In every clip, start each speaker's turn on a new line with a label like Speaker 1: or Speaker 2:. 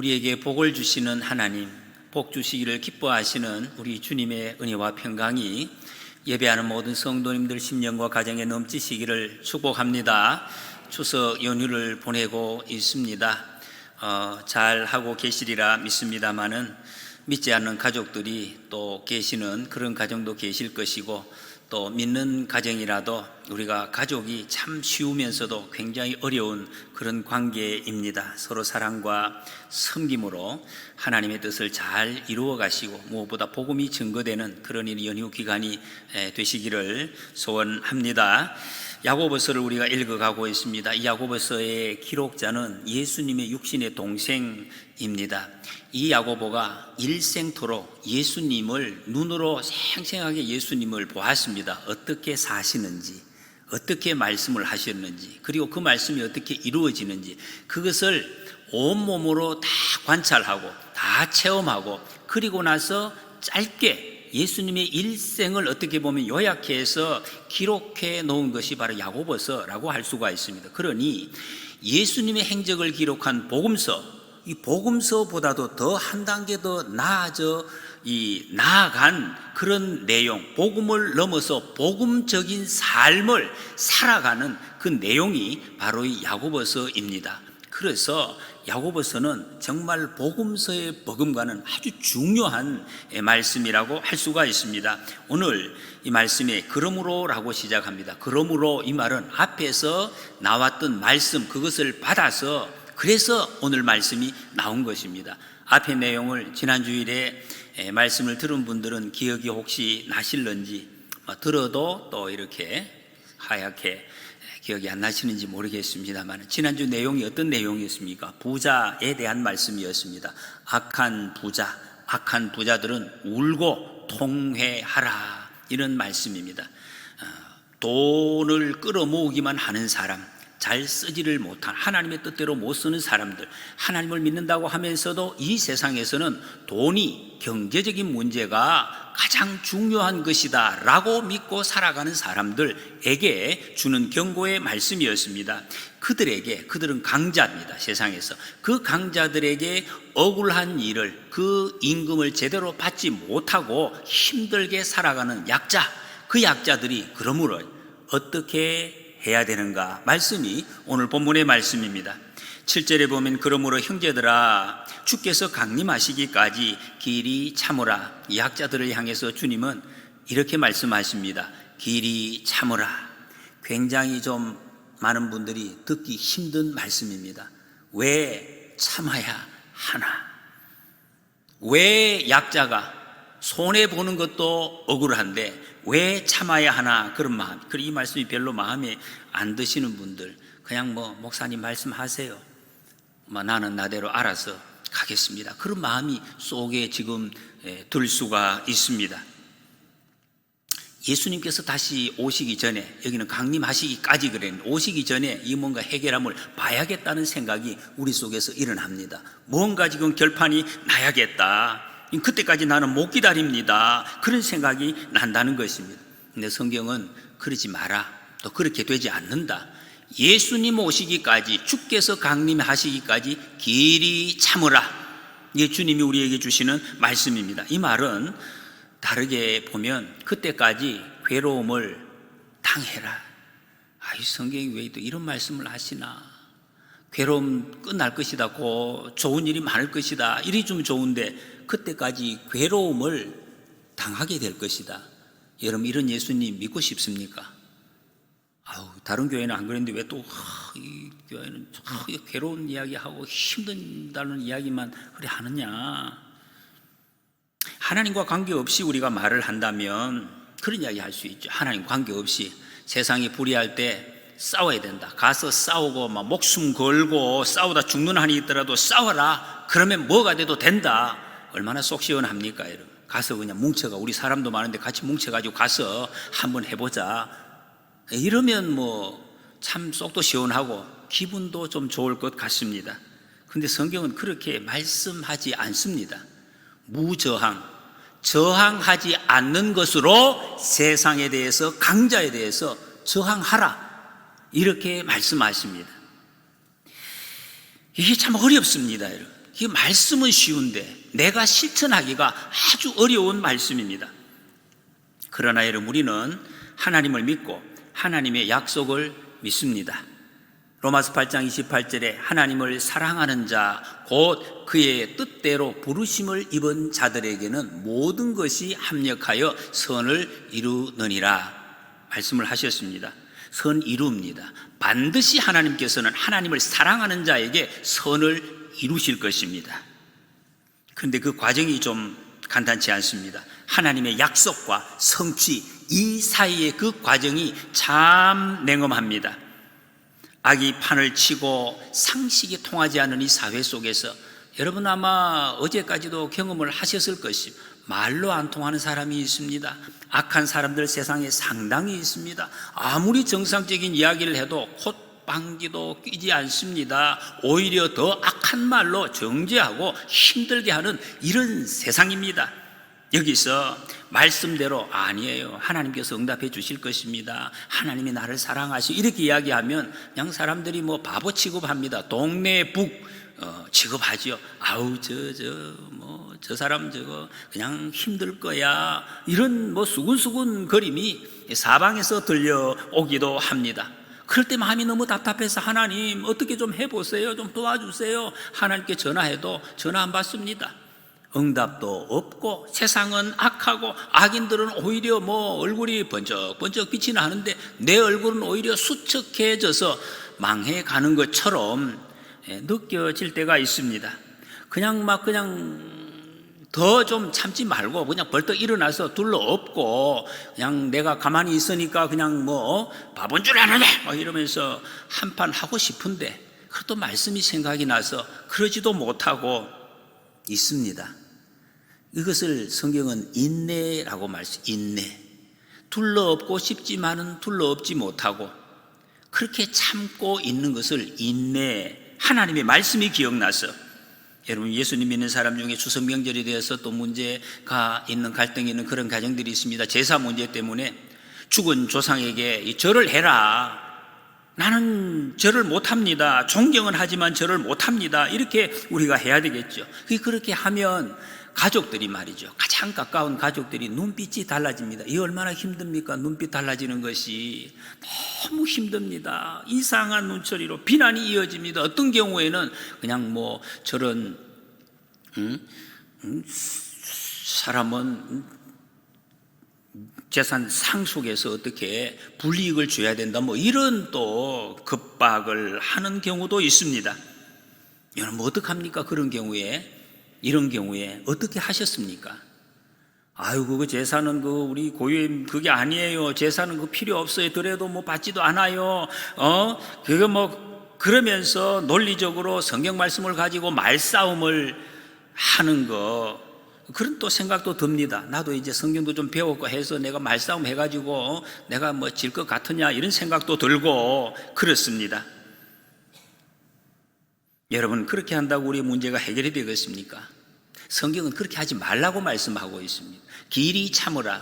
Speaker 1: 우리에게 복을 주시는 하나님, 복 주시기를 기뻐하시는 우리 주님의 은혜와 평강이 예배하는 모든 성도님들 심령과 가정에 넘치시기를 축복합니다. 추석 연휴를 보내고 있습니다. 잘 하고 계시리라 믿습니다마는 믿지 않는 가족들이 또 계시는 그런 가정도 계실 것이고, 또 믿는 가정이라도 우리가 가족이 참 쉬우면서도 굉장히 어려운 그런 관계입니다. 서로 사랑과 섬김으로 하나님의 뜻을 잘 이루어 가시고 무엇보다 복음이 증거되는 그런 연휴 기간이 되시기를 소원합니다. 야고보서를 우리가 읽어가고 있습니다. 이 야고보서의 기록자는 예수님의 육신의 동생입니다. 이 야고보가 일생토록 예수님을 눈으로 생생하게 예수님을 보았습니다. 어떻게 사시는지, 어떻게 말씀을 하셨는지, 그리고 그 말씀이 어떻게 이루어지는지 그것을 온몸으로 다 관찰하고 다 체험하고, 그리고 나서 짧게 예수님의 일생을 어떻게 보면 요약해서 기록해 놓은 것이 바로 야고보서라고 할 수가 있습니다. 그러니 예수님의 행적을 기록한 복음서, 이 복음서보다도 더 한 단계 더 나아간 그런 내용, 복음을 넘어서 복음적인 삶을 살아가는 그 내용이 바로 이 야고보서입니다. 그래서 야고보서는 정말 복음서의 버금가는 아주 중요한 말씀이라고 할 수가 있습니다. 오늘 이 말씀에 그러므로라고 시작합니다. 그러므로, 이 말은 앞에서 나왔던 말씀, 그것을 받아서 그래서 오늘 말씀이 나온 것입니다. 앞의 내용을 지난 주일에 말씀을 들은 분들은 기억이 혹시 나실런지, 들어도 또 이렇게 하얗게 기억이 안 나시는지 모르겠습니다만, 지난주 내용이 어떤 내용이었습니까? 부자에 대한 말씀이었습니다. 악한 부자들은 울고 통회하라, 이런 말씀입니다. 돈을 끌어모으기만 하는 사람, 잘 쓰지를 못한, 하나님의 뜻대로 못 쓰는 사람들, 하나님을 믿는다고 하면서도 이 세상에서는 돈이, 경제적인 문제가 가장 중요한 것이다 라고 믿고 살아가는 사람들에게 주는 경고의 말씀이었습니다. 그들은 강자입니다. 세상에서 그 강자들에게 억울한 일을, 그 임금을 제대로 받지 못하고 힘들게 살아가는 약자, 그 약자들이 그러므로 어떻게 해야 되는가, 말씀이 오늘 본문의 말씀입니다. 7절에 보면 그러므로 형제들아, 주께서 강림하시기까지 길이 참으라. 이 약자들을 향해서 주님은 이렇게 말씀하십니다. 길이 참으라. 굉장히 좀 많은 분들이 듣기 힘든 말씀입니다. 왜 참아야 하나? 왜 약자가 손해보는 것도 억울한데 왜 참아야 하나, 그런 마음. 그리고 이 말씀이 별로 마음에 안 드시는 분들, 그냥 목사님 말씀하세요, 나는 나대로 알아서 가겠습니다, 그런 마음이 속에 지금 들 수가 있습니다. 예수님께서 다시 오시기 전에, 여기는 강림하시기까지 그랬는데, 오시기 전에 이 뭔가 해결함을 봐야겠다는 생각이 우리 속에서 일어납니다. 뭔가 지금 결판이 나야겠다, 그때까지 나는 못 기다립니다, 그런 생각이 난다는 것입니다. 근데 성경은 그러지 마라, 또 그렇게 되지 않는다. 예수님 오시기까지, 주께서 강림하시기까지 길이 참으라, 이게 주님이 우리에게 주시는 말씀입니다. 이 말은 다르게 보면 그때까지 괴로움을 당해라. 이 성경이 왜 또 이런 말씀을 하시나? 괴로움 끝날 것이다, 좋은 일이 많을 것이다, 이리 좀 좋은데 그때까지 괴로움을 당하게 될 것이다. 여러분, 이런 예수님 믿고 싶습니까? 다른 교회는 안 그랬는데 왜 또 이 교회는 괴로운 이야기하고 힘든다는 이야기만 그래 하느냐? 하나님과 관계없이 우리가 말을 한다면 그런 이야기 할 수 있죠. 하나님 관계없이 세상이 불의할 때 싸워야 된다, 가서 싸우고 목숨 걸고 싸우다 죽는 한이 있더라도 싸워라, 그러면 뭐가 돼도 된다. 얼마나 속 시원합니까, 여러분? 가서 그냥 뭉쳐가, 우리 사람도 많은데 같이 뭉쳐가지고 가서 한번 해보자, 이러면 참 속도 시원하고 기분도 좀 좋을 것 같습니다. 그런데 성경은 그렇게 말씀하지 않습니다. 저항하지 않는 것으로 세상에 대해서, 강자에 대해서 저항하라, 이렇게 말씀하십니다. 이게 참 어렵습니다, 여러분. 이 말씀은 쉬운데 내가 실천하기가 아주 어려운 말씀입니다. 그러나 여러분, 우리는 하나님을 믿고 하나님의 약속을 믿습니다. 로마서 8장 28절에 하나님을 사랑하는 자 곧 그의 뜻대로 부르심을 입은 자들에게는 모든 것이 합력하여 선을 이루느니라 말씀을 하셨습니다. 선 이루입니다. 반드시 하나님께서는 하나님을 사랑하는 자에게 선을 이루실 것입니다. 그런데 그 과정이 좀 간단치 않습니다. 하나님의 약속과 성취, 이 사이의 그 과정이 참 냉엄합니다. 악이 판을 치고 상식이 통하지 않는 이 사회 속에서 여러분 아마 어제까지도 경험을 하셨을 것입니다. 말로 안 통하는 사람이 있습니다. 악한 사람들 세상에 상당히 있습니다. 아무리 정상적인 이야기를 해도 콧방귀도 뀌지 않습니다. 오히려 더 악한 말로 정죄하고 힘들게 하는 이런 세상입니다. 여기서 말씀대로 아니에요, 하나님께서 응답해 주실 것입니다, 사람이 나를 사랑하시고 이렇게 이야기하면 그냥 사람들이 뭐 바보 취급합니다. 동네 북 취급하지요. 아우 저 사람 저거 그냥 힘들 거야, 이런 뭐 수군수군 거림이 사방에서 들려오기도 합니다. 그럴 때 마음이 너무 답답해서 하나님 어떻게 좀 해보세요, 좀 도와주세요. 하나님께 전화해도 전화 안 받습니다. 응답도 없고 세상은 악하고 악인들은 오히려 뭐 얼굴이 번쩍번쩍 빛이 나는데 내 얼굴은 오히려 수척해져서 망해가는 것처럼 느껴질 때가 있습니다. 그냥 더 좀 참지 말고 그냥 벌떡 일어나서 둘러엎고 그냥 내가 가만히 있으니까 그냥 뭐 바본 줄 아느냐 막 이러면서 한판 하고 싶은데 그것도 말씀이 생각이 나서 그러지도 못하고 있습니다. 이것을 성경은 인내라고 인내. 둘러엎고 싶지만은 둘러엎지 못하고 그렇게 참고 있는 것을 인내. 하나님의 말씀이 기억나서 여러분, 예수님 믿는 사람 중에 추석 명절에 대해서 또 문제가 있는, 갈등이 있는 그런 가정들이 있습니다. 제사 문제 때문에 죽은 조상에게 절을 해라, 나는 절을 못합니다, 존경은 하지만 절을 못합니다, 이렇게 우리가 해야 되겠죠. 그렇게 하면 가족들이 말이죠, 가장 가까운 가족들이 눈빛이 달라집니다. 이 얼마나 힘듭니까? 눈빛 달라지는 것이 너무 힘듭니다. 이상한 눈초리로 비난이 이어집니다. 어떤 경우에는 그냥 뭐 저런 사람은 재산 상속에서 어떻게 불이익을 줘야 된다, 뭐 이런 또 급박을 하는 경우도 있습니다. 여러분 어떡합니까? 이런 경우에 어떻게 하셨습니까? 아유, 그거 제사는 우리 고유의 그게 아니에요. 제사는 그 필요 없어요. 그래도 뭐 받지도 않아요. 그거 뭐 그러면서 논리적으로 성경 말씀을 가지고 말싸움을 하는 거, 그런 또 생각도 듭니다. 나도 이제 성경도 좀 배웠고 해서 내가 말싸움 해가지고 내가 뭐 질 것 같으냐, 이런 생각도 들고 그렇습니다. 여러분, 그렇게 한다고 우리의 문제가 해결이 되겠습니까? 성경은 그렇게 하지 말라고 말씀하고 있습니다. 길이 참으라.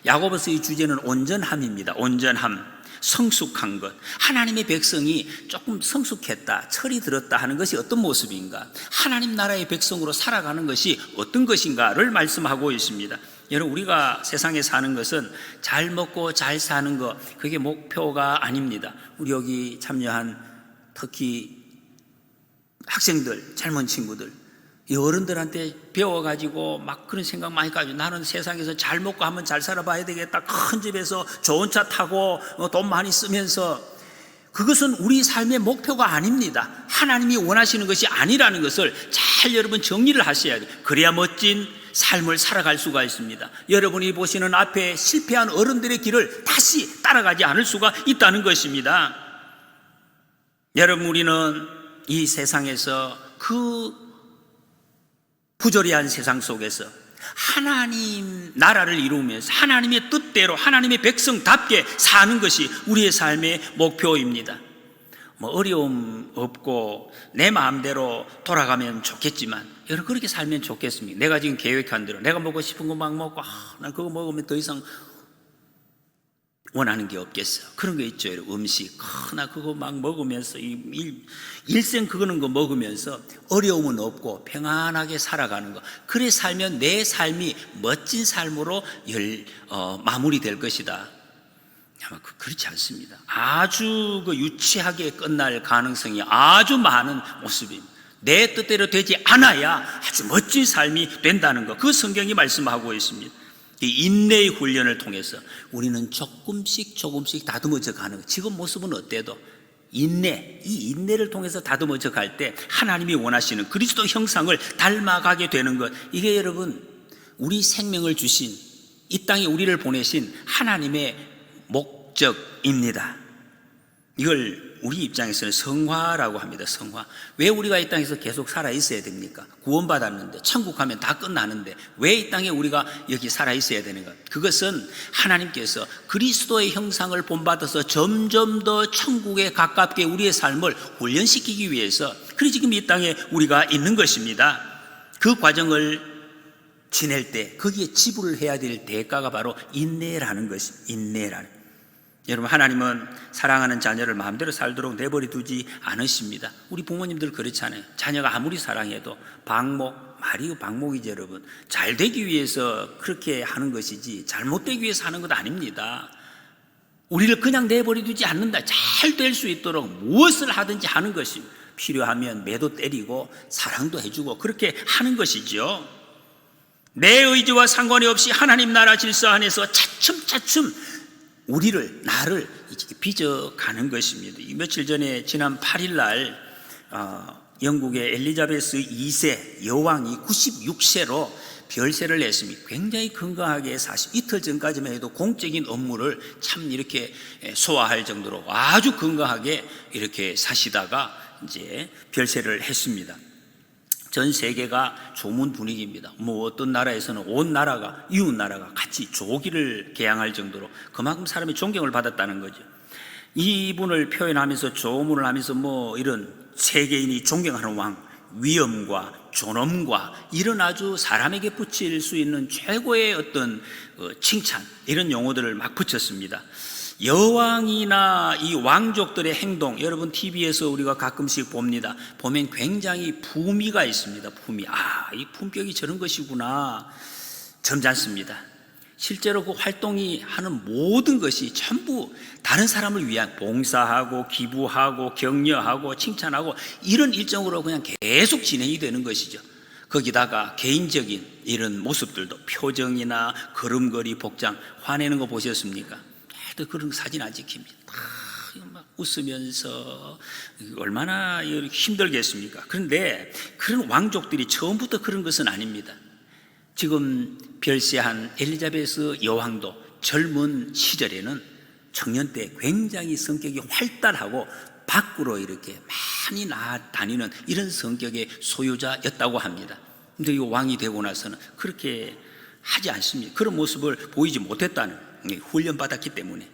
Speaker 1: 야고보서의 주제는 온전함입니다. 온전함, 성숙한 것. 하나님의 백성이 조금 성숙했다, 철이 들었다 하는 것이 어떤 모습인가, 하나님 나라의 백성으로 살아가는 것이 어떤 것인가를 말씀하고 있습니다. 여러분, 우리가 세상에 사는 것은 잘 먹고 잘 사는 것, 그게 목표가 아닙니다. 우리 여기 참여한 특히 학생들, 젊은 친구들, 이 어른들한테 배워가지고 막 그런 생각 많이 가지고, 나는 세상에서 잘 먹고 하면 잘 살아봐야 되겠다, 큰 집에서 좋은 차 타고 돈 많이 쓰면서, 그것은 우리 삶의 목표가 아닙니다. 하나님이 원하시는 것이 아니라는 것을 잘 여러분 정리를 하셔야 돼요. 그래야 멋진 삶을 살아갈 수가 있습니다. 여러분이 보시는 앞에 실패한 어른들의 길을 다시 따라가지 않을 수가 있다는 것입니다. 여러분, 우리는 이 세상에서 그 부조리한 세상 속에서 하나님 나라를 이루면서 하나님의 뜻대로 하나님의 백성답게 사는 것이 우리의 삶의 목표입니다. 뭐 어려움 없고 내 마음대로 돌아가면 좋겠지만, 여러분 그렇게 살면 좋겠습니까? 내가 지금 계획한 대로 내가 먹고 싶은 거 막 먹고 난 그거 먹으면 더 이상 원하는 게 없겠어요. 그런 거 있죠. 음식 하나 그거 막 먹으면서 일생 그거는 거 먹으면서 어려움은 없고 평안하게 살아가는 거. 그래 살면 내 삶이 멋진 삶으로 마무리될 것이다. 아마 그렇지 않습니다. 아주 유치하게 끝날 가능성이 아주 많은 모습입니다. 내 뜻대로 되지 않아야 아주 멋진 삶이 된다는 것, 그 성경이 말씀하고 있습니다. 이 인내의 훈련을 통해서 우리는 조금씩 다듬어져 가는 거예요. 지금 모습은 어때도 이 인내를 통해서 다듬어져 갈 때 하나님이 원하시는 그리스도 형상을 닮아가게 되는 것, 이게 여러분 우리 생명을 주신, 이 땅에 우리를 보내신 하나님의 목적입니다. 이걸 우리 입장에서는 성화라고 합니다. 성화. 왜 우리가 이 땅에서 계속 살아 있어야 됩니까? 구원받았는데, 천국 가면 다 끝나는데 왜 이 땅에 우리가 여기 살아 있어야 되는가? 그것은 하나님께서 그리스도의 형상을 본받아서 점점 더 천국에 가깝게 우리의 삶을 훈련시키기 위해서, 그래서 지금 이 땅에 우리가 있는 것입니다. 그 과정을 지낼 때 거기에 지불을 해야 될 대가가 바로 인내라는 것입니다. 인내라는. 여러분, 하나님은 사랑하는 자녀를 마음대로 살도록 내버려 두지 않으십니다. 우리 부모님들 그렇잖아요. 자녀가 아무리 사랑해도 말이 방목이죠. 여러분, 잘 되기 위해서 그렇게 하는 것이지 잘못되기 위해서 하는 것 아닙니다. 우리를 그냥 내버려 두지 않는다. 잘 될 수 있도록 무엇을 하든지 하는 것입니다. 필요하면 매도 때리고 사랑도 해주고 그렇게 하는 것이죠. 내 의지와 상관이 없이 하나님 나라 질서 안에서 차츰차츰 나를 빚어가는 것입니다. 며칠 전에 지난 8일 날 영국의 엘리자베스 2세 여왕이 96세로 별세를 냈습니다. 굉장히 건강하게 이틀 전까지만 해도 공적인 업무를 참 이렇게 소화할 정도로 아주 건강하게 이렇게 사시다가 이제 별세를 했습니다. 전 세계가 조문 분위기입니다. 어떤 나라에서는 온 나라가, 이웃 나라가 같이 조기를 개항할 정도로 그만큼 사람이 존경을 받았다는 거죠. 이분을 표현하면서 조문을 하면서 이런 세계인이 존경하는 왕, 위엄과 존엄과 이런 아주 사람에게 붙일 수 있는 최고의 어떤 칭찬, 이런 용어들을 막 붙였습니다. 여왕이나 이 왕족들의 행동, 여러분 TV에서 우리가 가끔씩 봅니다. 보면 굉장히 품위가 있습니다. 품위. 이 품격이 저런 것이구나. 점잖습니다. 실제로 그 활동이 하는 모든 것이 전부 다른 사람을 위한, 봉사하고 기부하고 격려하고 칭찬하고 이런 일정으로 그냥 계속 진행이 되는 것이죠. 거기다가 개인적인 이런 모습들도, 표정이나 걸음걸이, 복장, 화내는 거 보셨습니까? 그런 사진 안 찍힙니다. 막 웃으면서 얼마나 힘들겠습니까? 그런데 그런 왕족들이 처음부터 그런 것은 아닙니다. 지금 별세한 엘리자베스 여왕도 젊은 시절에는 청년 때 굉장히 성격이 활달하고 밖으로 이렇게 많이 나다니는 이런 성격의 소유자였다고 합니다. 그런데 이 왕이 되고 나서는 그렇게 하지 않습니다. 그런 모습을 보이지 못했다는, 훈련받았기 때문에.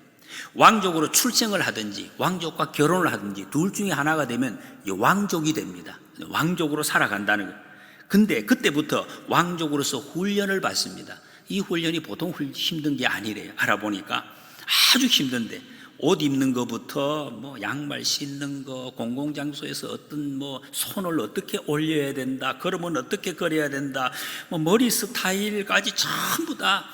Speaker 1: 왕족으로 출생을 하든지 왕족과 결혼을 하든지 둘 중에 하나가 되면 왕족이 됩니다. 왕족으로 살아간다는 거예요. 근데 그때부터 왕족으로서 훈련을 받습니다. 이 훈련이 보통 힘든 게 아니래요. 알아보니까 아주 힘든데, 옷 입는 것부터 양말 신는 거, 공공장소에서 어떤 손을 어떻게 올려야 된다, 걸으면 어떻게 걸어야 된다, 머리 스타일까지 전부 다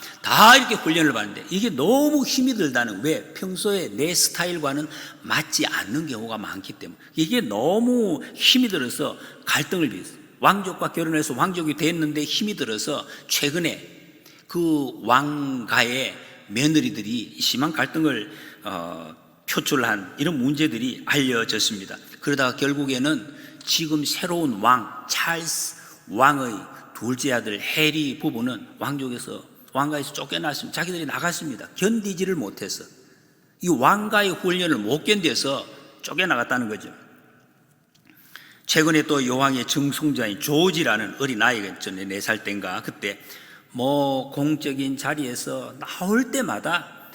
Speaker 1: 이렇게 훈련을 받는데, 이게 너무 힘이 들다는, 왜? 평소에 내 스타일과는 맞지 않는 경우가 많기 때문에. 이게 너무 힘이 들어서 갈등을 빚어요. 왕족과 결혼해서 왕족이 됐는데 힘이 들어서 최근에 그 왕가의 며느리들이 심한 갈등을 표출한 이런 문제들이 알려졌습니다. 그러다가 결국에는 지금 새로운 왕, 찰스 왕의 둘째 아들 해리 부부는 왕가에서 쫓겨났습니다. 자기들이 나갔습니다. 견디지를 못해서, 이 왕가의 훈련을 못 견뎌서 쫓겨나갔다는 거죠. 최근에 또 여왕의 증손자인 조지라는 어린아이가 전에 4살 때인가, 그때 공적인 자리에서 나올 때마다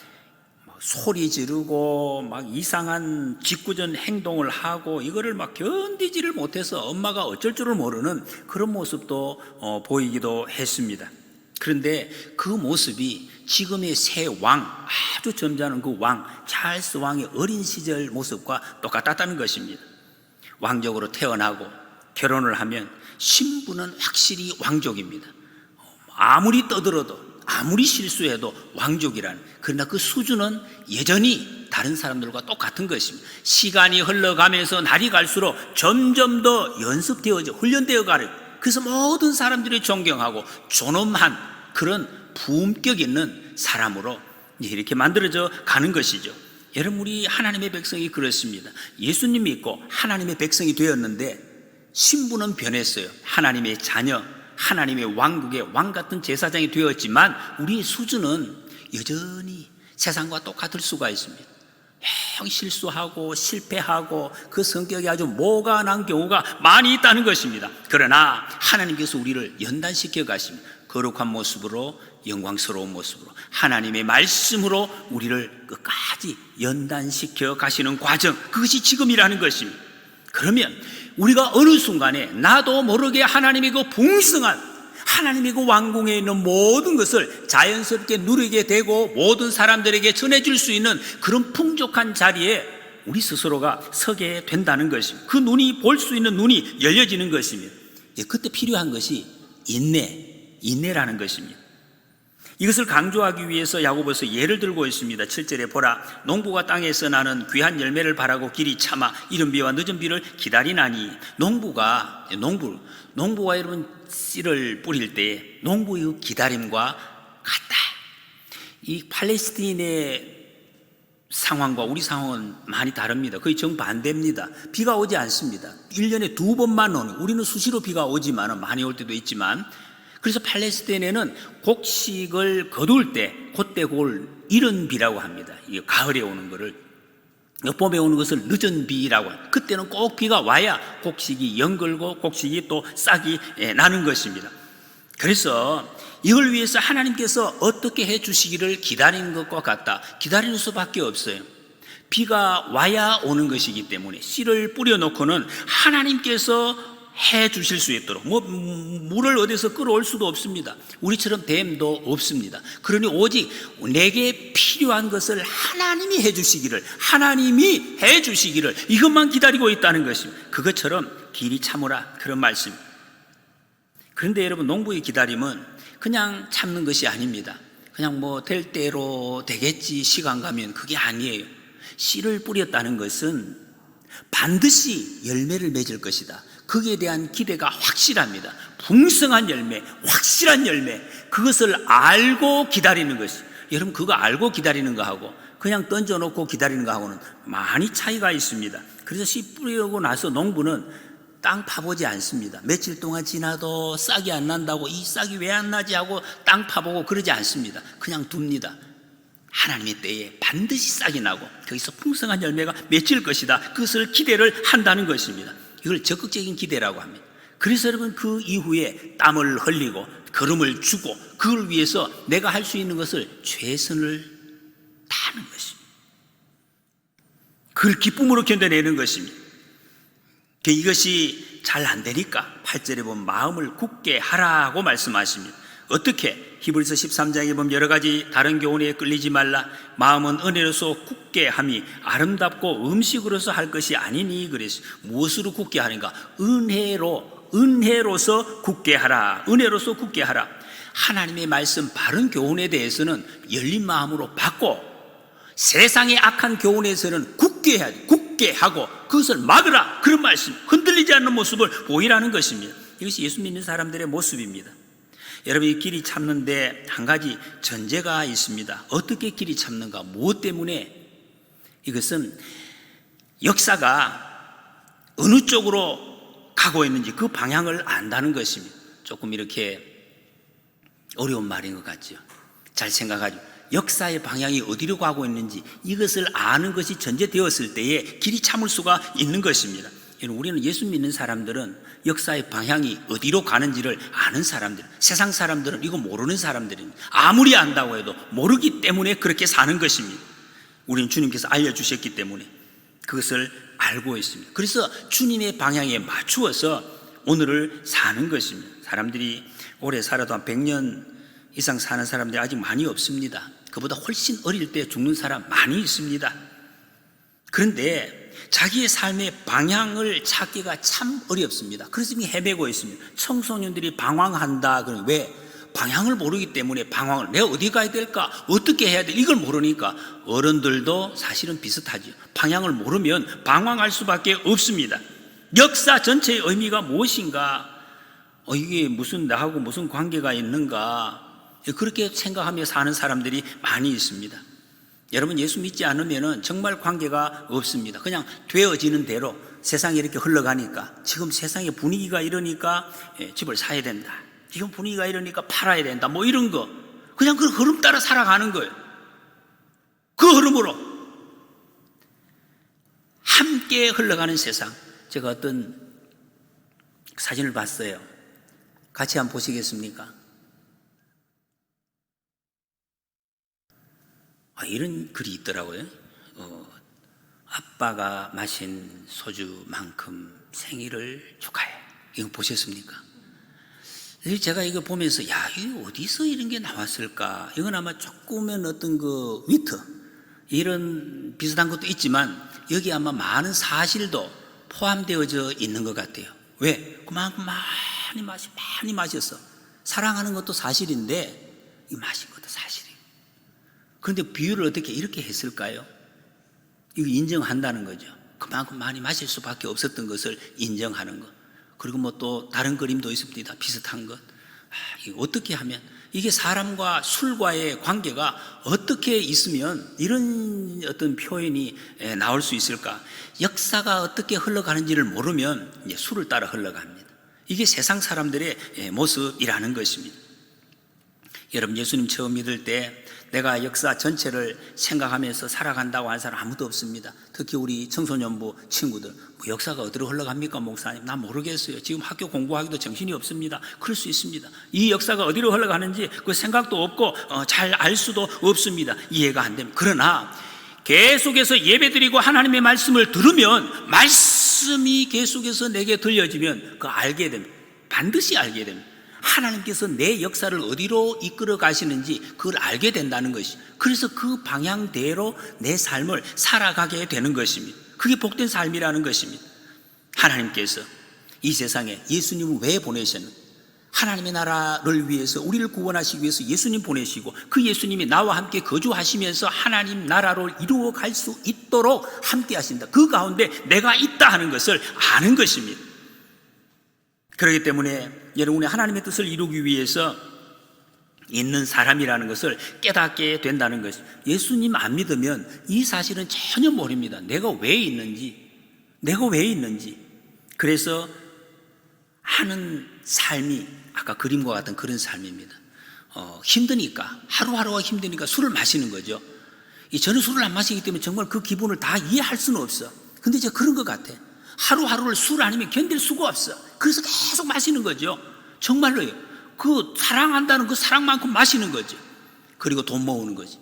Speaker 1: 소리 지르고 막 이상한 짓궂은 행동을 하고, 이거를 막 견디지를 못해서 엄마가 어쩔 줄을 모르는 그런 모습도 보이기도 했습니다. 그런데 그 모습이 지금의 새 왕, 아주 점잖은 그 왕, 찰스 왕의 어린 시절 모습과 똑같았다는 것입니다. 왕족으로 태어나고 결혼을 하면 신부는 확실히 왕족입니다. 아무리 떠들어도 아무리 실수해도 왕족이라는, 그러나 그 수준은 여전히 다른 사람들과 똑같은 것입니다. 시간이 흘러가면서 날이 갈수록 점점 더 연습되어져 훈련되어 가려. 그래서 모든 사람들이 존경하고 존엄한 그런 품격 있는 사람으로 이렇게 만들어져 가는 것이죠. 여러분, 우리 하나님의 백성이 그렇습니다. 예수님 믿고 하나님의 백성이 되었는데 신분은 변했어요. 하나님의 자녀, 하나님의 왕국의 왕 같은 제사장이 되었지만 우리의 수준은 여전히 세상과 똑같을 수가 있습니다. 실수하고 실패하고 그 성격이 아주 모가 난 경우가 많이 있다는 것입니다. 그러나 하나님께서 우리를 연단시켜 가십니다. 거룩한 모습으로, 영광스러운 모습으로, 하나님의 말씀으로 우리를 끝까지 연단시켜 가시는 과정, 그것이 지금이라는 것입니다. 그러면 우리가 어느 순간에 나도 모르게 하나님의 그 풍성한 하나님의 그 왕궁에 있는 모든 것을 자연스럽게 누리게 되고 모든 사람들에게 전해줄 수 있는 그런 풍족한 자리에 우리 스스로가 서게 된다는 것입니다. 그 눈이 볼 수 있는 눈이 열려지는 것입니다. 그때 필요한 것이 인내라는 것입니다. 이것을 강조하기 위해서 야고보서 예를 들고 있습니다. 7절에 보라, 농부가 땅에서 나는 귀한 열매를 바라고 길이 참아 이른 비와 늦은 비를 기다리나니. 농부가 여러분 씨를 뿌릴 때 농부의 기다림과 같다. 이 팔레스틴의 상황과 우리 상황은 많이 다릅니다. 거의 정반대입니다. 비가 오지 않습니다. 1년에 2번만 오는, 우리는 수시로 비가 오지만 많이 올 때도 있지만, 그래서 팔레스틴에는 곡식을 거둘 때 그때 그걸 이른 비라고 합니다. 이게 가을에 오는 거를, 봄에 오는 것을 늦은 비라고 합니다. 그때는 꼭 비가 와야 곡식이 연글고 곡식이 또 싹이 나는 것입니다. 그래서 이걸 위해서 하나님께서 어떻게 해 주시기를 기다리는 것과 같다. 기다리는 수밖에 없어요. 비가 와야 오는 것이기 때문에 씨를 뿌려놓고는 하나님께서 해 주실 수 있도록, 물을 어디서 끌어올 수도 없습니다. 우리처럼 댐도 없습니다. 그러니 오직 내게 필요한 것을 하나님이 해 주시기를, 하나님이 해 주시기를, 이것만 기다리고 있다는 것입니다. 그것처럼 길이 참으라, 그런 말씀. 그런데 여러분, 농부의 기다림은 그냥 참는 것이 아닙니다. 그냥 될 대로 되겠지, 시간 가면, 그게 아니에요. 씨를 뿌렸다는 것은 반드시 열매를 맺을 것이다. 거기에 대한 기대가 확실합니다. 풍성한 열매, 확실한 열매, 그것을 알고 기다리는 것이, 여러분, 그거 알고 기다리는 거하고 그냥 던져놓고 기다리는 거하고는 많이 차이가 있습니다. 그래서 씨 뿌리고 나서 농부는 땅 파보지 않습니다. 며칠 동안 지나도 싹이 안 난다고 이 싹이 왜 안 나지 하고 땅 파보고 그러지 않습니다. 그냥 둡니다. 하나님의 때에 반드시 싹이 나고 거기서 풍성한 열매가 맺힐 것이다. 그것을 기대를 한다는 것입니다. 이걸 적극적인 기대라고 합니다. 그래서 여러분, 그 이후에 땀을 흘리고 걸음을 주고 그걸 위해서 내가 할 수 있는 것을 최선을 다하는 것입니다. 그걸 기쁨으로 견뎌내는 것입니다. 이것이 잘 안 되니까 8절에 보면 마음을 굳게 하라고 말씀하십니다. 어떻게? 히브리서 13장에 보면 여러 가지 다른 교훈에 끌리지 말라. 마음은 은혜로서 굳게 함이 아름답고 음식으로서 할 것이 아니니 그랬어요. 무엇으로 굳게 하는가? 은혜로서 굳게 하라. 은혜로서 굳게 하라. 하나님의 말씀 바른 교훈에 대해서는 열린 마음으로 받고, 세상의 악한 교훈에서는 굳게 해야 돼. 굳게 하고 그것을 막으라. 그런 말씀, 흔들리지 않는 모습을 보이라는 것입니다. 이것이 예수 믿는 사람들의 모습입니다. 여러분, 이 길이 참는데 한 가지 전제가 있습니다. 어떻게 길이 참는가? 무엇 때문에? 이것은 역사가 어느 쪽으로 가고 있는지 그 방향을 안다는 것입니다. 조금 이렇게 어려운 말인 것 같죠. 잘 생각하죠. 역사의 방향이 어디로 가고 있는지 이것을 아는 것이 전제되었을 때에 길이 참을 수가 있는 것입니다. 우리는 예수 믿는 사람들은 역사의 방향이 어디로 가는지를 아는 사람들, 세상 사람들은 이거 모르는 사람들입니다. 아무리 안다고 해도 모르기 때문에 그렇게 사는 것입니다. 우리는 주님께서 알려주셨기 때문에 그것을 알고 있습니다. 그래서 주님의 방향에 맞추어서 오늘을 사는 것입니다. 사람들이 오래 살아도 한 100년 이상 사는 사람들이 아직 많이 없습니다. 그보다 훨씬 어릴 때 죽는 사람 많이 있습니다. 그런데 자기의 삶의 방향을 찾기가 참 어렵습니다. 그래서 지금 헤매고 있습니다. 청소년들이 방황한다. 그러면 왜? 방향을 모르기 때문에 방황을, 내가 어디 가야 될까? 어떻게 해야 돼? 이걸 모르니까. 어른들도 사실은 비슷하죠. 방향을 모르면 방황할 수밖에 없습니다. 역사 전체의 의미가 무엇인가? 이게 나하고 무슨 관계가 있는가? 그렇게 생각하며 사는 사람들이 많이 있습니다. 여러분, 예수 믿지 않으면 정말 관계가 없습니다. 그냥 되어지는 대로 세상이 이렇게 흘러가니까, 지금 세상의 분위기가 이러니까 집을 사야 된다, 지금 분위기가 이러니까 팔아야 된다, 뭐 이런 거, 그냥 그 흐름 따라 살아가는 거예요. 그 흐름으로 함께 흘러가는 세상. 제가 어떤 사진을 봤어요. 같이 한번 보시겠습니까? 이런 글이 있더라고요. 아빠가 마신 소주만큼 생일을 축하해. 이거 보셨습니까? 제가 이거 보면서 이게 어디서 이런 게 나왔을까? 이건 아마 조금은 어떤 그 위트, 이런 비슷한 것도 있지만 여기 아마 많은 사실도 포함되어져 있는 것 같아요. 왜? 그만큼 많이 마셨어. 사랑하는 것도 사실인데 이 마신 것도 사실이에요. 그런데 비유를 어떻게 이렇게 했을까요? 이거 인정한다는 거죠. 그만큼 많이 마실 수밖에 없었던 것을 인정하는 것. 그리고 뭐 또 다른 그림도 있습니다. 비슷한 것. 이거 어떻게 하면, 이게 사람과 술과의 관계가 어떻게 있으면 이런 어떤 표현이 나올 수 있을까? 역사가 어떻게 흘러가는지를 모르면 이제 술을 따라 흘러갑니다. 이게 세상 사람들의 모습이라는 것입니다. 여러분, 예수님 처음 믿을 때 내가 역사 전체를 생각하면서 살아간다고 하는 사람 아무도 없습니다. 특히 우리 청소년부 친구들, 역사가 어디로 흘러갑니까 목사님? 난 모르겠어요. 지금 학교 공부하기도 정신이 없습니다. 그럴 수 있습니다. 이 역사가 어디로 흘러가는지 그 생각도 없고 잘 알 수도 없습니다. 이해가 안 됩니다. 그러나 계속해서 예배드리고 하나님의 말씀을 들으면, 말씀이 계속해서 내게 들려지면 그거 알게 됩니다. 반드시 알게 됩니다. 하나님께서 내 역사를 어디로 이끌어 가시는지 그걸 알게 된다는 것이, 그래서 그 방향대로 내 삶을 살아가게 되는 것입니다. 그게 복된 삶이라는 것입니다. 하나님께서 이 세상에 예수님을 왜 보내셨는가? 하나님의 나라를 위해서, 우리를 구원하시기 위해서 예수님 보내시고, 그 예수님이 나와 함께 거주하시면서 하나님 나라를 이루어 갈 수 있도록 함께 하신다. 그 가운데 내가 있다 하는 것을 아는 것입니다. 그렇기 때문에 여러분이 하나님의 뜻을 이루기 위해서 있는 사람이라는 것을 깨닫게 된다는 것입니다. 예수님 안 믿으면 이 사실은 전혀 모릅니다. 내가 왜 있는지. 그래서 하는 삶이 아까 그림과 같은 그런 삶입니다. 힘드니까, 하루하루가 힘드니까 술을 마시는 거죠. 저는 술을 안 마시기 때문에 정말 그 기분을 다 이해할 수는 없어. 근데 제가 그런 것 같아. 하루하루를 술 아니면 견딜 수가 없어. 그래서 계속 마시는 거죠. 정말로요. 그 사랑한다는 그 사랑만큼 마시는 거죠. 그리고 돈 모으는 거지.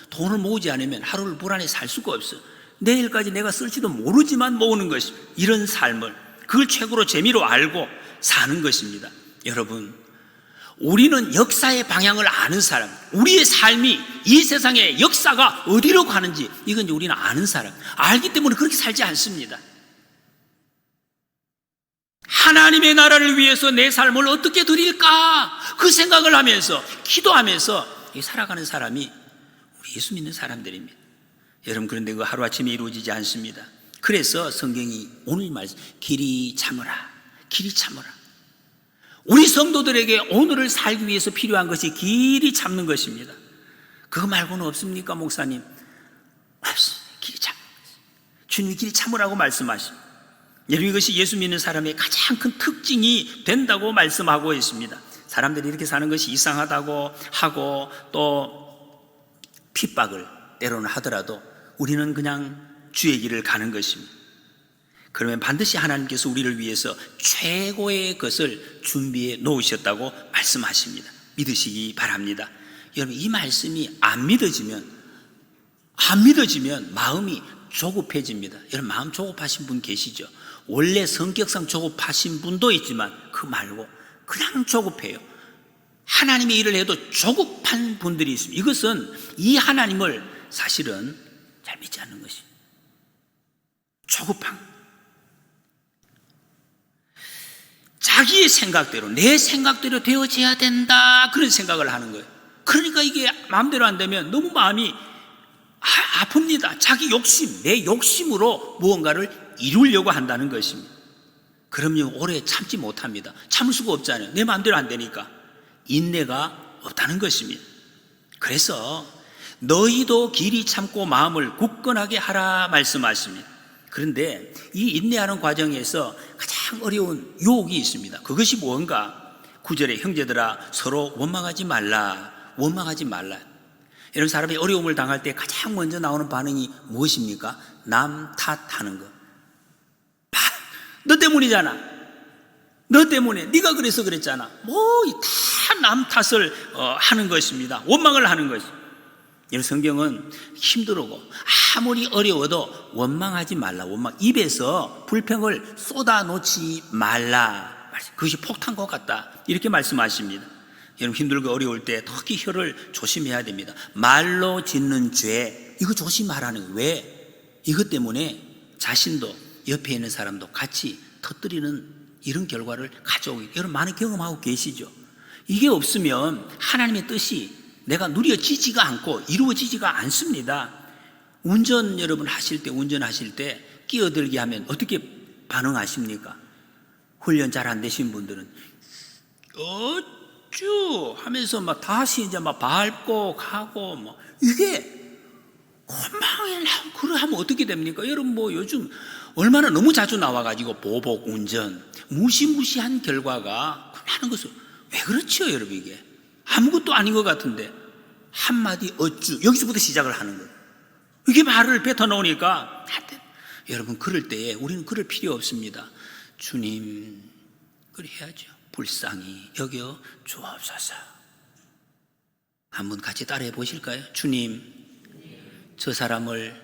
Speaker 1: 돈을 모으지 않으면 하루를 불안해 살 수가 없어. 내일까지 내가 쓸지도 모르지만 모으는 것이, 이런 삶을, 그걸 최고로 재미로 알고 사는 것입니다. 여러분, 우리는 역사의 방향을 아는 사람, 우리의 삶이 이 세상의 역사가 어디로 가는지 이건 우리는 아는 사람, 알기 때문에 그렇게 살지 않습니다. 하나님의 나라를 위해서 내 삶을 어떻게 드릴까, 그 생각을 하면서 기도하면서 살아가는 사람이 우리 예수 믿는 사람들입니다. 여러분, 그런데 그 하루아침에 이루어지지 않습니다. 그래서 성경이 오늘 말씀, 길이 참으라. 우리 성도들에게 오늘을 살기 위해서 필요한 것이 길이 참는 것입니다. 그거 말고는 없습니까, 목사님? 없습니다. 길이 참는 것입니다. 주님이 길이 참으라고 말씀하십니다. 여러분, 이것이 예수 믿는 사람의 가장 큰 특징이 된다고 말씀하고 있습니다. 사람들이 이렇게 사는 것이 이상하다고 하고 또 핍박을 때로는 하더라도 우리는 그냥 주의 길을 가는 것입니다. 그러면 반드시 하나님께서 우리를 위해서 최고의 것을 준비해 놓으셨다고 말씀하십니다. 믿으시기 바랍니다. 여러분, 이 말씀이 안 믿어지면 마음이 조급해집니다. 여러분, 마음 조급하신 분 계시죠? 원래 성격상 조급하신 분도 있지만 그 말고 그냥 조급해요. 하나님의 일을 해도 조급한 분들이 있습니다. 이것은 이 하나님을 사실은 잘 믿지 않는 것입니다. 조급한, 자기의 생각대로, 내 생각대로 되어져야 된다, 그런 생각을 하는 거예요. 그러니까 이게 마음대로 안 되면 너무 마음이 아픕니다. 자기 욕심, 내 욕심으로 무언가를 이루려고 한다는 것입니다. 그럼요, 오래 참지 못합니다. 참을 수가 없잖아요. 내 마음대로 안 되니까. 인내가 없다는 것입니다. 그래서 너희도 길이 참고 마음을 굳건하게 하라 말씀하십니다. 그런데 이 인내하는 과정에서 가장 어려운 유혹이 있습니다. 그것이 뭔가? 9절에 형제들아 서로 원망하지 말라. 원망하지 말라. 이런 사람이 어려움을 당할 때 가장 먼저 나오는 반응이 무엇입니까? 남 탓하는 것. 너 때문이잖아. 너 때문에, 네가 그래서 그랬잖아. 다 남 탓을 하는 것입니다. 원망을 하는 것이. 이런 성경은 힘들고 아무리 어려워도 원망하지 말라. 원망, 입에서 불평을 쏟아놓지 말라. 그것이 폭탄과 같다, 이렇게 말씀하십니다. 여러분, 힘들고 어려울 때 특히 혀를 조심해야 됩니다. 말로 짓는 죄, 이거 조심하라는 거예요. 왜? 이것 때문에 자신도 옆에 있는 사람도 같이 터뜨리는 이런 결과를 가져오기, 여러분 많이 경험하고 계시죠? 이게 없으면 하나님의 뜻이 내가 누려지지가 않고 이루어지지가 않습니다. 운전 여러분 운전하실 때 끼어들게 하면 어떻게 반응하십니까? 훈련 잘 안 되신 분들은 어쭈 하면서 막 다시 이제 막 밟고 가고, 뭐 이게 금방에 그래 하면 어떻게 됩니까? 여러분 요즘 얼마나 너무 자주 나와가지고 보복 운전, 무시무시한 결과가 나는 것을, 왜 그렇죠 여러분? 이게 아무것도 아닌 것 같은데 한마디 어쭈, 여기서부터 시작을 하는 거예요. 이게 말을 뱉어놓으니까 여러분, 그럴 때에 우리는 그럴 필요 없습니다. 주님, 그래 해야죠. 불쌍히 여겨 주옵소서. 한번 같이 따라해 보실까요? 주님, 저 사람을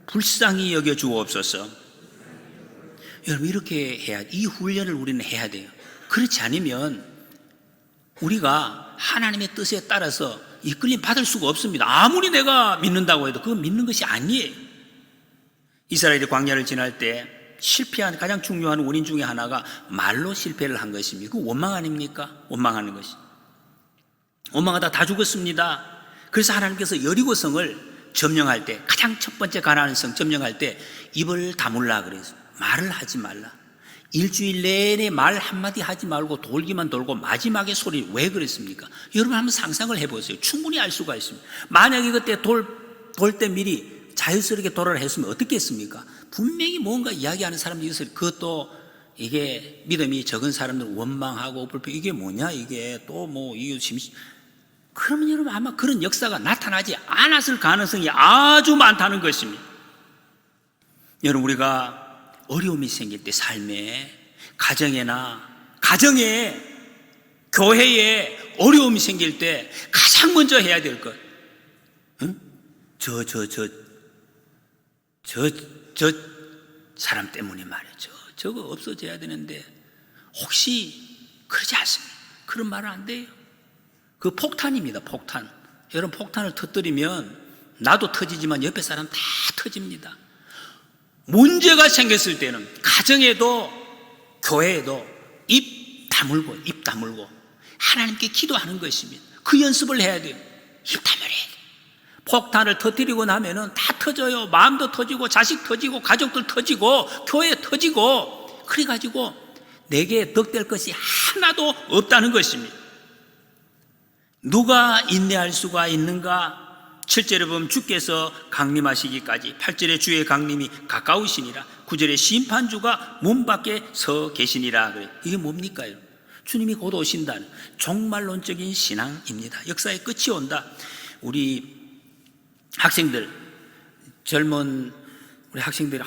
Speaker 1: 불쌍히 여겨 주옵소서. 여러분, 이렇게 해야, 이 훈련을 우리는 해야 돼요. 그렇지 않으면 우리가 하나님의 뜻에 따라서 이끌림 받을 수가 없습니다. 아무리 내가 믿는다고 해도 그건 믿는 것이 아니에요. 이스라엘이 광야를 지날 때 실패한 가장 중요한 원인 중에 하나가 말로 실패를 한 것입니다. 그 원망 아닙니까? 원망하는 것이. 원망하다 다 죽었습니다. 그래서 하나님께서 여리고성을 점령할 때, 가장 첫 번째 가나안 성 점령할 때 입을 다물라 그래서 말을 하지 말라. 일주일 내내 말 한마디 하지 말고 돌기만 돌고 마지막에 소리, 왜 그랬습니까? 여러분 한번 상상을 해보세요. 충분히 알 수가 있습니다. 만약에 그때 돌 때 미리 자연스럽게 돌아라 했으면 어떻게 했습니까? 분명히 뭔가 이야기하는 사람들이 있어요. 그것도 이게 믿음이 적은 사람들은 원망하고 불평, 이게 뭐냐 이게 또 이게 그러면 여러분 아마 그런 역사가 나타나지 않았을 가능성이 아주 많다는 것입니다. 여러분, 우리가 어려움이 생길 때 삶에, 가정에, 교회에 어려움이 생길 때 가장 먼저 해야 될 것, 저 사람 때문에 말이죠. 저거 없어져야 되는데 혹시 그러지 않습니다. 그런 말은 안 돼요. 그 폭탄입니다. 폭탄. 여러분, 폭탄을 터뜨리면 나도 터지지만 옆에 사람 다 터집니다. 문제가 생겼을 때는 가정에도 교회에도 입 다물고 하나님께 기도하는 것입니다. 그 연습을 해야 돼요. 입 다물어야 돼요. 폭탄을 터뜨리고 나면은 다 터져요. 마음도 터지고 자식 터지고 가족들 터지고 교회 터지고, 그래가지고 내게 덕될 것이 하나도 없다는 것입니다. 누가 인내할 수가 있는가? 7절에 보면 주께서 강림하시기까지, 8절에 주의 강림이 가까우시니라, 9절에 심판주가 문 밖에 서 계시니라. 그래. 이게 뭡니까? 주님이 곧 오신다는 종말론적인 신앙입니다. 역사의 끝이 온다. 우리 학생들, 젊은 우리 학생들이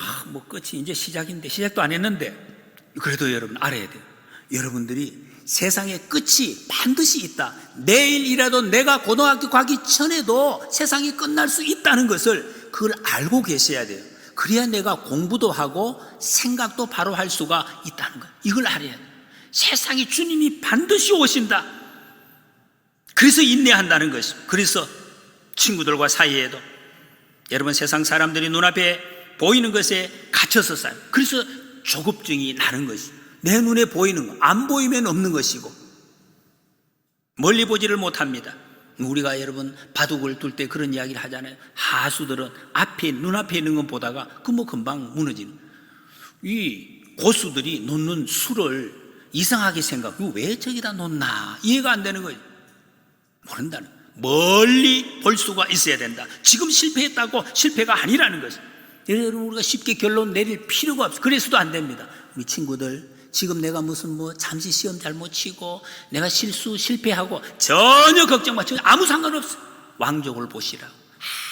Speaker 1: 끝이 이제 시작인데, 시작도 안 했는데, 그래도 여러분 알아야 돼요. 여러분들이 세상의 끝이 반드시 있다. 내일이라도 내가 고등학교 가기 전에도 세상이 끝날 수 있다는 것을, 그걸 알고 계셔야 돼요. 그래야 내가 공부도 하고 생각도 바로 할 수가 있다는 거예요. 이걸 알아야 돼요. 세상에 주님이 반드시 오신다. 그래서 인내한다는 것입니다. 그래서 친구들과 사이에도 여러분 세상 사람들이 눈앞에 보이는 것에 갇혀서 살아요. 그래서 조급증이 나는 것이 내 눈에 보이는 거 안 보이면 없는 것이고 멀리 보지를 못합니다. 우리가 여러분 바둑을 둘 때 그런 이야기를 하잖아요. 하수들은 눈앞에 있는 건 보다가 그 뭐 금방 무너지는, 이 고수들이 놓는 수를 이상하게 생각하고 왜 저기다 놓나 이해가 안 되는 거예요. 모른다는, 멀리 볼 수가 있어야 된다. 지금 실패했다고 실패가 아니라는 것을 여러분 우리가 쉽게 결론 내릴 필요가 없어요. 그래서도 안 됩니다. 우리 친구들, 지금 내가 무슨 잠시 시험 잘못 치고 내가 실패하고 전혀 걱정 마시고 아무 상관없어. 왕족을 보시라고.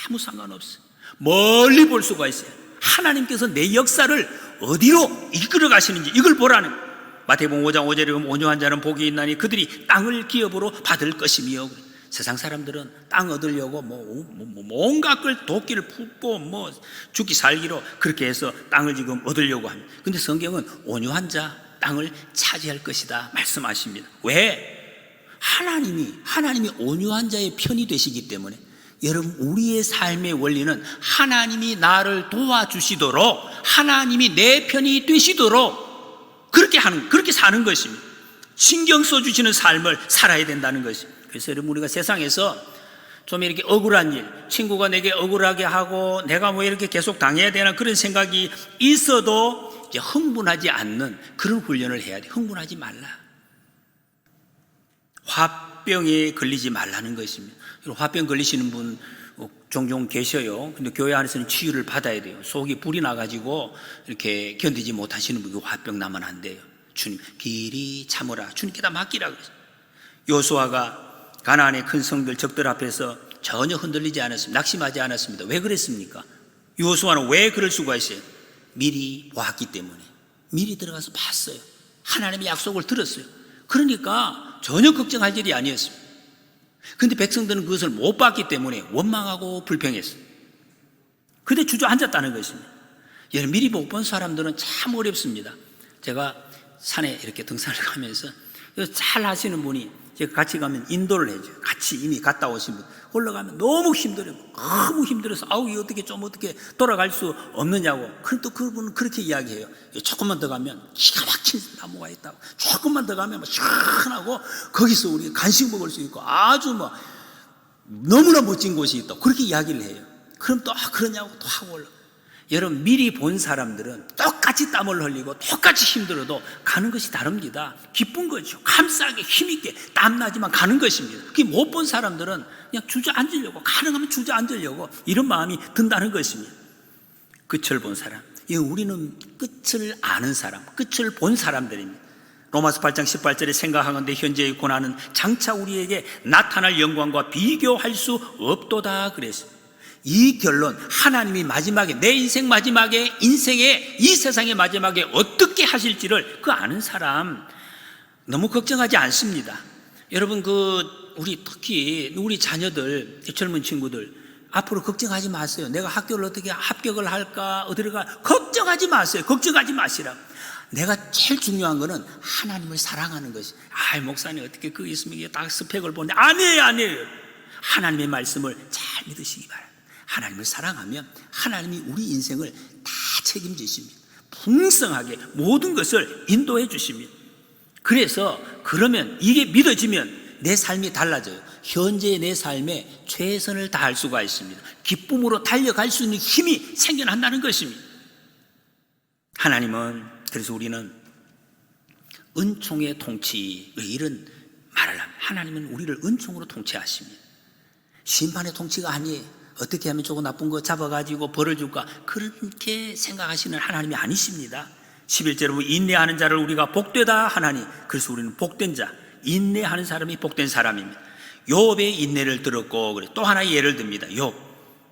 Speaker 1: 아무 상관없어. 멀리 볼 수가 있어요. 하나님께서 내 역사를 어디로 이끌어 가시는지 이걸 보라는 거예요. 마태복음 5장 5절에 보면 온유한 자는 복이 있나니 그들이 땅을 기업으로 받을 것이며, 세상 사람들은 땅 얻으려고 온갖 걸 도끼를 붓고 죽기 살기로 그렇게 해서 땅을 지금 얻으려고 합니다. 근데 성경은 온유한 자 땅을 차지할 것이다 말씀하십니다. 왜? 하나님이 온유한 자의 편이 되시기 때문에. 여러분 우리의 삶의 원리는 하나님이 나를 도와주시도록, 하나님이 내 편이 되시도록 그렇게 사는 것입니다. 신경 써주시는 삶을 살아야 된다는 것입니다. 그래서 여러분 우리가 세상에서 좀 이렇게 억울한 일, 친구가 내게 억울하게 하고 내가 이렇게 계속 당해야 되나 그런 생각이 있어도 이제 흥분하지 않는 그런 훈련을 해야 돼. 흥분하지 말라. 화병에 걸리지 말라는 것입니다. 화병 걸리시는 분 종종 계셔요. 근데 교회 안에서는 치유를 받아야 돼요. 속이 불이 나가지고 이렇게 견디지 못하시는 분이 화병 나면 안 돼요. 주님 길이 참으라. 주님께 다 맡기라 그랬어요. 여호수아가 가나안의 큰 성들 적들 앞에서 전혀 흔들리지 않았습니다. 낙심하지 않았습니다. 왜 그랬습니까? 여호수아는 왜 그럴 수가 있어요? 미리 보았기 때문에. 미리 들어가서 봤어요. 하나님의 약속을 들었어요. 그러니까 전혀 걱정할 일이 아니었습니다. 그런데 백성들은 그것을 못 봤기 때문에 원망하고 불평했어요. 그런데 주저앉았다는 것입니다. 여러분 미리 못 본 사람들은 참 어렵습니다. 제가 산에 이렇게 등산을 가면서 잘 하시는 분이 제가 같이 가면 인도를 해줘요. 같이 이미 갔다 오신 분. 올라가면 너무 힘들어요. 너무 힘들어서 이거 어떻게 돌아갈 수 없느냐고. 그럼 또 그분은 그렇게 이야기해요. 조금만 더 가면 기가 막힌 나무가 있다고. 조금만 더 가면 시원하고 거기서 우리 간식 먹을 수 있고 아주 너무나 멋진 곳이 있다고. 그렇게 이야기를 해요. 그럼 또 그러냐고 또 하고 올라. 여러분 미리 본 사람들은 똑같이 땀을 흘리고 똑같이 힘들어도 가는 것이 다릅니다. 기쁜 거죠. 감싸게 힘있게 땀나지만 가는 것입니다. 그게 못 본 사람들은 그냥 주저앉으려고, 가능하면 주저앉으려고 이런 마음이 든다는 것입니다. 끝을 본 사람, 우리는 끝을 아는 사람, 끝을 본 사람들입니다. 로마서 8장 18절에 생각하건대 현재의 고난은 장차 우리에게 나타날 영광과 비교할 수 없도다 그랬어요. 이 결론, 하나님이 마지막에 내 인생 마지막에, 인생의 이 세상의 마지막에 어떻게 하실지를 아는 사람 너무 걱정하지 않습니다. 여러분 우리 특히 우리 자녀들, 젊은 친구들 앞으로 걱정하지 마세요. 내가 학교를 어떻게 합격을 할까, 어디를 가, 걱정하지 마세요. 걱정하지 마시라. 내가 제일 중요한 거는 하나님을 사랑하는 것이. 목사님 어떻게 그거 있으면 이게 딱 스펙을 보는데 아니에요. 하나님의 말씀을 잘 믿으시기 바랍니다. 하나님을 사랑하면 하나님이 우리 인생을 다 책임지십니다. 풍성하게 모든 것을 인도해 주십니다. 그래서 그러면 이게 믿어지면 내 삶이 달라져요. 현재의 내 삶에 최선을 다할 수가 있습니다. 기쁨으로 달려갈 수 있는 힘이 생겨난다는 것입니다. 하나님은, 그래서 우리는 은총의 통치, 이런 말을 합니다. 하나님은 우리를 은총으로 통치하십니다. 심판의 통치가 아니에요. 어떻게 하면 조금 나쁜 거 잡아가지고 벌을 줄까, 그렇게 생각하시는 하나님이 아니십니다. 11절에 보면 인내하는 자를 우리가 복되다 하나니, 그래서 우리는 복된 자, 인내하는 사람이 복된 사람입니다. 욥의 인내를 들었고, 그래 또 하나의 예를 듭니다. 욥,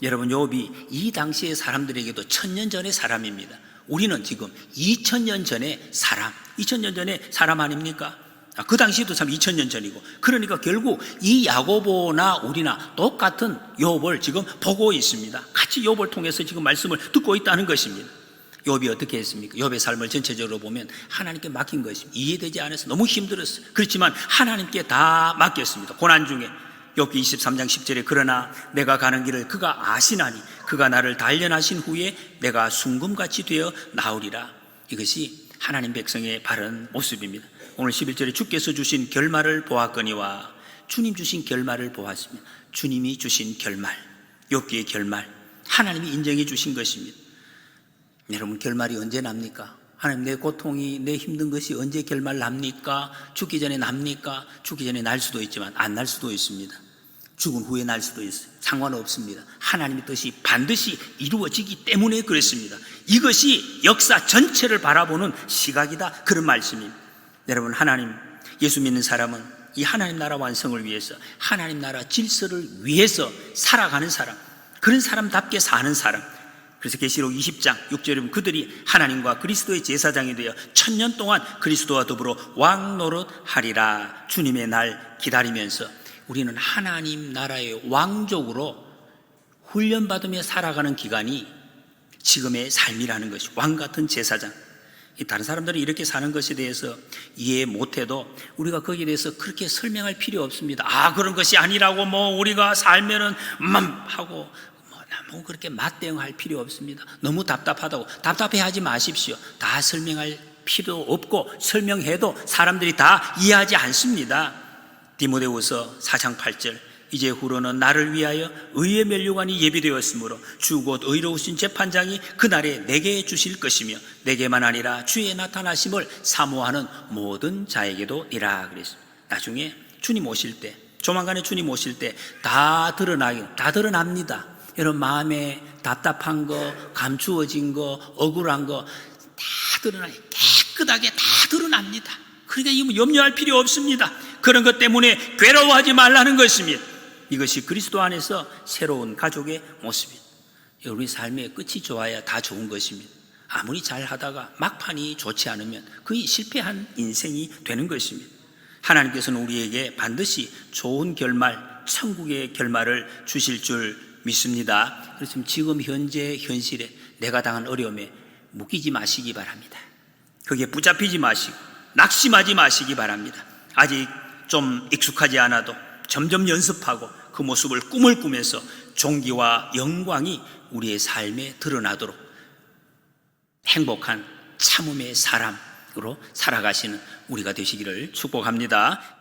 Speaker 1: 여러분 욥이 이 당시의 사람들에게도 1000년 전의 사람입니다. 우리는 지금 2000년 전의 사람, 2000년 전의 사람 아닙니까? 그 당시에도 참 2000년 전이고, 그러니까 결국 이 야고보나 우리나 똑같은 욥을 지금 보고 있습니다. 같이 욥을 통해서 지금 말씀을 듣고 있다는 것입니다. 욥이 어떻게 했습니까? 욥의 삶을 전체적으로 보면 하나님께 맡긴 것입니다. 이해되지 않아서 너무 힘들었어요. 그렇지만 하나님께 다 맡겼습니다. 고난 중에 욥기 23장 10절에 그러나 내가 가는 길을 그가 아시나니 그가 나를 단련하신 후에 내가 순금같이 되어 나오리라. 이것이 하나님 백성의 바른 모습입니다. 오늘 11절에 주께서 주신 결말을 보았거니와, 주님 주신 결말을 보았습니다. 주님이 주신 결말, 욥기의 결말, 하나님이 인정해 주신 것입니다. 여러분, 결말이 언제 납니까? 하나님, 내 고통이, 내 힘든 것이 언제 결말 납니까? 죽기 전에 납니까? 죽기 전에 날 수도 있지만 안 날 수도 있습니다. 죽은 후에 날 수도 있어요. 상관없습니다. 하나님의 뜻이 반드시 이루어지기 때문에 그렇습니다. 이것이 역사 전체를 바라보는 시각이다, 그런 말씀입니다. 여러분, 하나님, 예수 믿는 사람은 이 하나님 나라 완성을 위해서, 하나님 나라 질서를 위해서 살아가는 사람, 그런 사람답게 사는 사람. 그래서 계시록 20장 6절에 보면 그들이 하나님과 그리스도의 제사장이 되어 1000년 동안 그리스도와 더불어 왕노릇하리라. 주님의 날 기다리면서 우리는 하나님 나라의 왕족으로 훈련받으며 살아가는 기간이 지금의 삶이라는 것이, 왕같은 제사장. 다른 사람들이 이렇게 사는 것에 대해서 이해 못해도 우리가 거기에 대해서 그렇게 설명할 필요 없습니다. 그런 것이 아니라고 우리가 살면은 하고 너무 그렇게 맞대응할 필요 없습니다. 너무 답답하다고 답답해하지 마십시오. 다 설명할 필요 없고, 설명해도 사람들이 다 이해하지 않습니다. 디모데후서 4장 8절 이제후로는 나를 위하여 의의 면류관이 예비되었으므로 주 곧 의로우신 재판장이 그날에 내게 주실 것이며 내게만 아니라 주의 나타나심을 사모하는 모든 자에게도 이라 그랬습니다. 나중에 주님 오실 때, 조만간에 주님 오실 때 다 드러납니다. 여러분, 마음에 답답한 거, 감추어진 거, 억울한 거 다 드러나요. 깨끗하게 다 드러납니다. 그러니까 이거 염려할 필요 없습니다. 그런 것 때문에 괴로워하지 말라는 것입니다. 이것이 그리스도 안에서 새로운 가족의 모습입니다. 우리 삶의 끝이 좋아야 다 좋은 것입니다. 아무리 잘하다가 막판이 좋지 않으면 거의 실패한 인생이 되는 것입니다. 하나님께서는 우리에게 반드시 좋은 결말, 천국의 결말을 주실 줄 믿습니다. 그래서 지금 현재 현실에 내가 당한 어려움에 묶이지 마시기 바랍니다. 거기에 붙잡히지 마시고 낙심하지 마시기 바랍니다. 아직 좀 익숙하지 않아도 점점 연습하고 그 모습을 꿈을 꾸면서 존귀와 영광이 우리의 삶에 드러나도록 행복한 참음의 사람으로 살아가시는 우리가 되시기를 축복합니다.